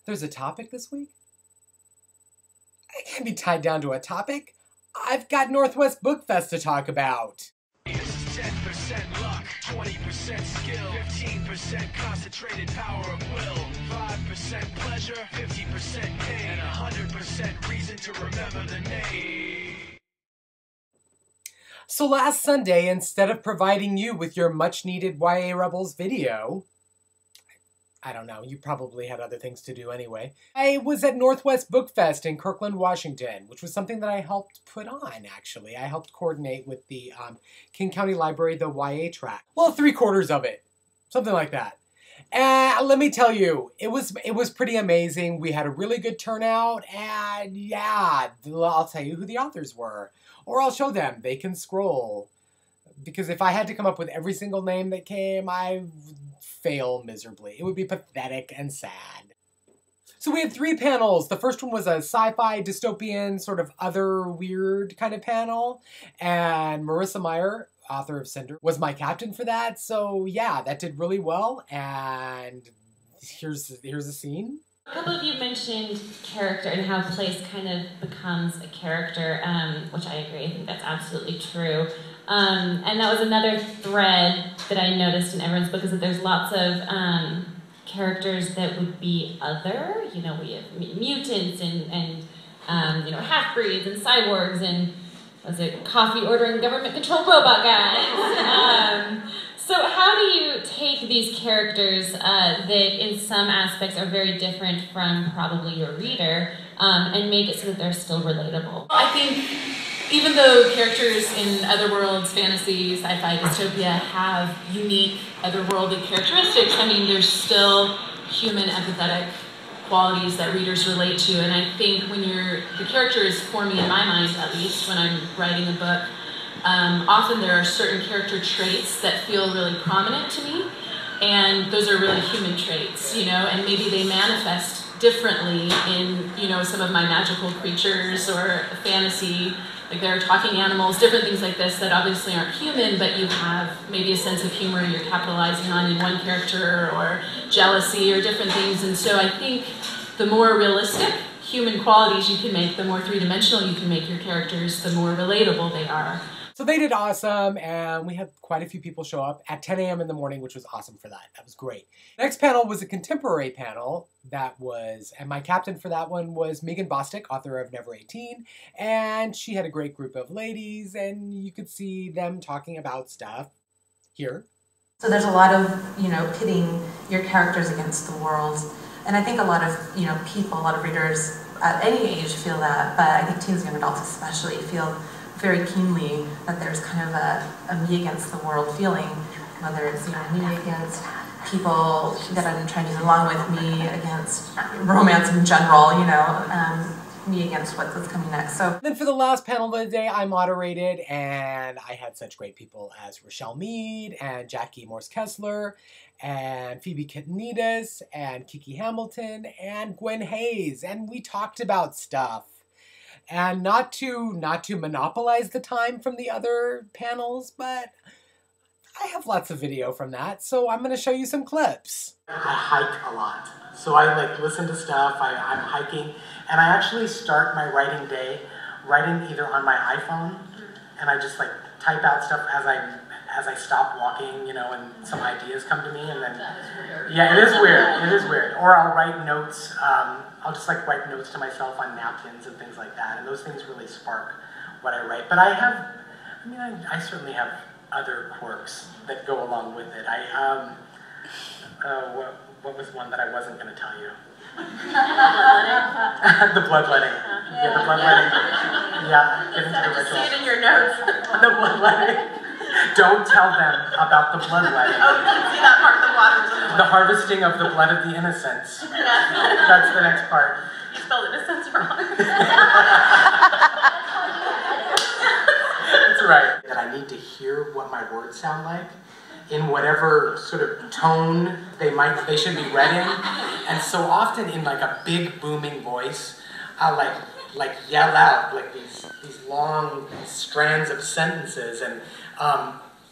There's a topic this week? I can't be tied down to a topic. I've got Northwest Bookfest to talk about. 10% luck, 20% skill, 15% concentrated power of will, 5% pleasure, 50% pain, and 100% reason to remember the name. So last Sunday, instead of providing you with your much-needed YA Rebels video, I don't know, you probably had other things to do anyway, I was at Northwest Bookfest in Kirkland, Washington, which was something that I helped put on, actually. I helped coordinate with the King County Library, the YA track. Well, 3/4 of it, something like that. And let me tell you, it was pretty amazing. We had a really good turnout, and yeah, I'll tell you who the authors were. Or I'll show them. They can scroll. Because if I had to come up with every single name that came, I would fail miserably. It would be pathetic and sad. So we had 3 panels. The first one was a sci-fi, dystopian, sort of other weird kind of panel. And Marissa Meyer, author of Cinder, was my captain for that. So yeah, that did really well. And here's a scene. A couple of you mentioned character and how place kind of becomes a character, which I agree. I think that's absolutely true. And that was another thread that I noticed in everyone's book, is that there's lots of characters that would be other. You know, we have mutants and half-breeds and cyborgs and, was it coffee ordering government-controlled robot guys? So how do you take these characters that in some aspects are very different from probably your reader and make it so that they're still relatable? I think even though characters in other worlds, fantasy, sci-fi, dystopia, have unique otherworldly characteristics, I mean, there's still human empathetic qualities that readers relate to. And I think when the character is forming, in my mind at least, when I'm writing a book, often there are certain character traits that feel really prominent to me, and those are really human traits, you know, and maybe they manifest differently in, you know, some of my magical creatures or fantasy, like there are talking animals, different things like this that obviously aren't human, but you have maybe a sense of humor you're capitalizing on in one character, or jealousy or different things. And so I think the more realistic human qualities you can make, the more three-dimensional you can make your characters, the more relatable they are. So they did awesome, and we had quite a few people show up at 10 a.m. in the morning, which was awesome for that. That was great. Next panel was a contemporary panel and my captain for that one was Megan Bostic, author of Never 18, and she had a great group of ladies, and you could see them talking about stuff here. So there's a lot of, pitting your characters against the world, and I think a lot of, people, a lot of readers at any age feel that, but I think teens and young adults especially feel very keenly that there's kind of a me against the world feeling, whether it's me against people that I'm trying to get along with, me against romance in general, me against what's coming next. So then for the last panel of the day, I moderated, and I had such great people as Rochelle Mead and Jackie Morse-Kessler and Phoebe Kitanides and Kiki Hamilton and Gwen Hayes, and we talked about stuff. And not to monopolize the time from the other panels, but I have lots of video from that, so I'm going to show you some clips. I hike a lot, so I listen to stuff, I'm hiking, and I actually start my writing day writing either on my iPhone, and I just type out stuff as I stop walking, and some ideas come to me, and then, yeah, it is weird, or I'll write notes, I'll just write notes to myself on napkins and things like that, and those things really spark what I write. But I certainly have other quirks that go along with it. What was one that I wasn't going to tell you? The bloodletting. Yeah, the bloodletting. Yeah, get into the ritual. See it in your notes. The bloodletting. Don't tell them about the bloodletting. Oh, you can see that part of the water. The harvesting of the blood of the innocents. That's the next part. You spelled innocence wrong. That's right. That I need to hear what my words sound like in whatever sort of tone they should be read in. And so often in a big booming voice, I'll yell out these long strands of sentences, and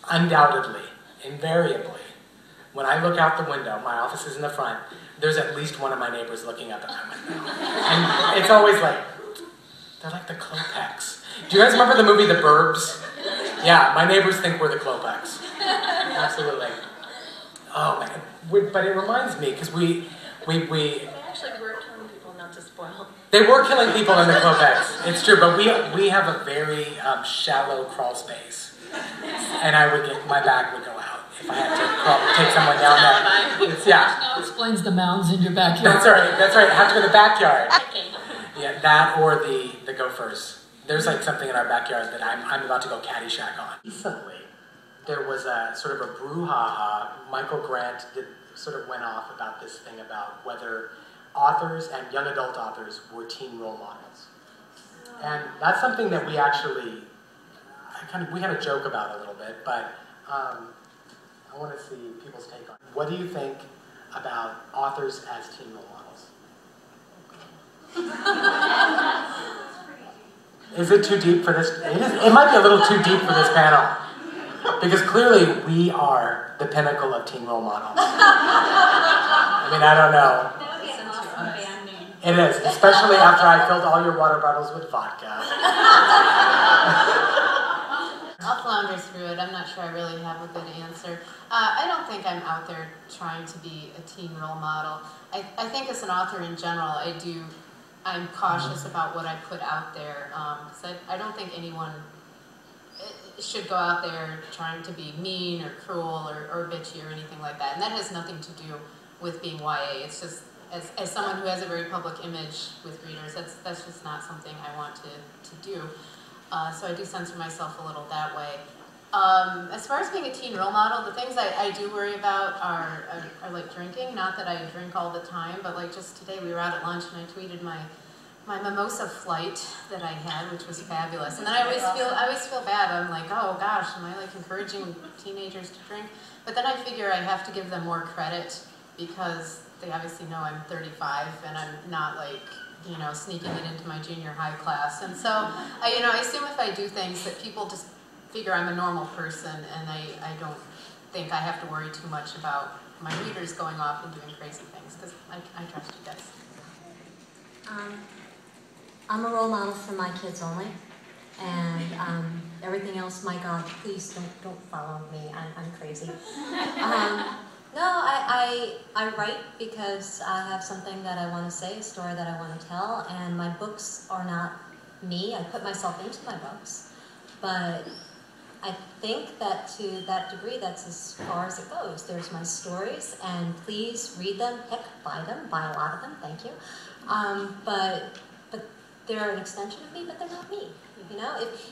undoubtedly, invariably, when I look out the window, my office is in the front, there's at least one of my neighbors looking up at my window. And it's always like, they're like the Klopeks. Do you guys remember the movie The Burbs? Yeah, my neighbors think we're the Klopeks. Absolutely. Oh man, but it reminds me, because we They actually were killing people, not to spoil. They were killing people in the Klopeks. It's true, but we have a very shallow crawl space. And my back would go out if I had to take someone down there. Now explains the mounds in your backyard. That's right. I have to go to the backyard. Yeah, that or the gophers. There's like something in our backyard that I'm about to go Caddyshack on. Recently, there was a sort of a brouhaha. Michael Grant went off about this thing about whether authors and young adult authors were teen role models. And that's something that we actually, we had a joke about a little bit, but I want to see people's take on it. What do you think about authors as teen role models? Is it too deep for this? It might be a little too deep for this panel. Because clearly we are the pinnacle of teen role models. I mean, I don't know. That would be an awesome band name. It is, especially after I filled all your water bottles with vodka. I'll flounder through it. I'm not sure I really have a good answer. I don't think I'm out there trying to be a teen role model. I think as an author in general, I'm cautious about what I put out there. Because I don't think anyone should go out there trying to be mean or cruel or bitchy or anything like that. And that has nothing to do with being YA. It's just, as someone who has a very public image with readers, that's just not something I want to do. So I do censor myself a little that way. As far as being a teen role model, the things I do worry about are like drinking. Not that I drink all the time, but like just today we were out at lunch and I tweeted my mimosa flight that I had, which was fabulous. And then I always feel bad. I'm like, oh gosh, am I like encouraging teenagers to drink? But then I figure I have to give them more credit because they obviously know I'm 35 and I'm not like, sneaking it into my junior high class. And so, I assume if I do things that people just figure I'm a normal person, and I don't think I have to worry too much about my readers going off and doing crazy things, because I trust you guys. I'm a role model for my kids only, and everything else, my God, please don't follow me. I'm crazy. No, I write because I have something that I want to say, a story that I want to tell, and my books are not me. I put myself into my books, but I think that to that degree, that's as far as it goes. There's my stories, and please read them. Heck, buy them. Buy a lot of them. Thank you. But they're an extension of me, but they're not me.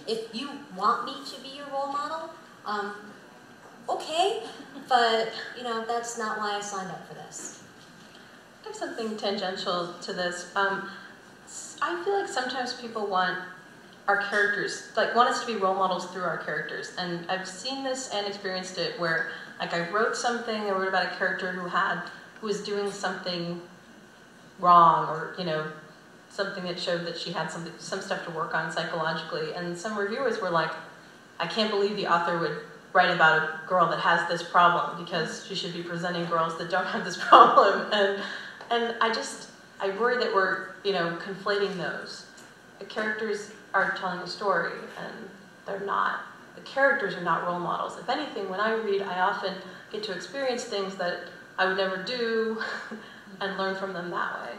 If you want me to be your role model, okay, but that's not why I signed up for this. I have something tangential to this. I feel like sometimes people want our characters, want us to be role models through our characters. And I've seen this and experienced it where, I wrote something, I wrote about a character who was doing something wrong, or, something that showed that she had some stuff to work on psychologically. And some reviewers were like, I can't believe the author would write about a girl that has this problem, because she should be presenting girls that don't have this problem. And I worry that we're, conflating those. The characters are telling a story, and the characters are not role models. If anything, when I read, I often get to experience things that I would never do and learn from them that way.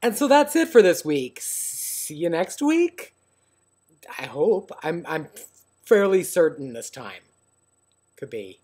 And so that's it for this week. See you next week? I hope. I'm fairly certain this time. Could be.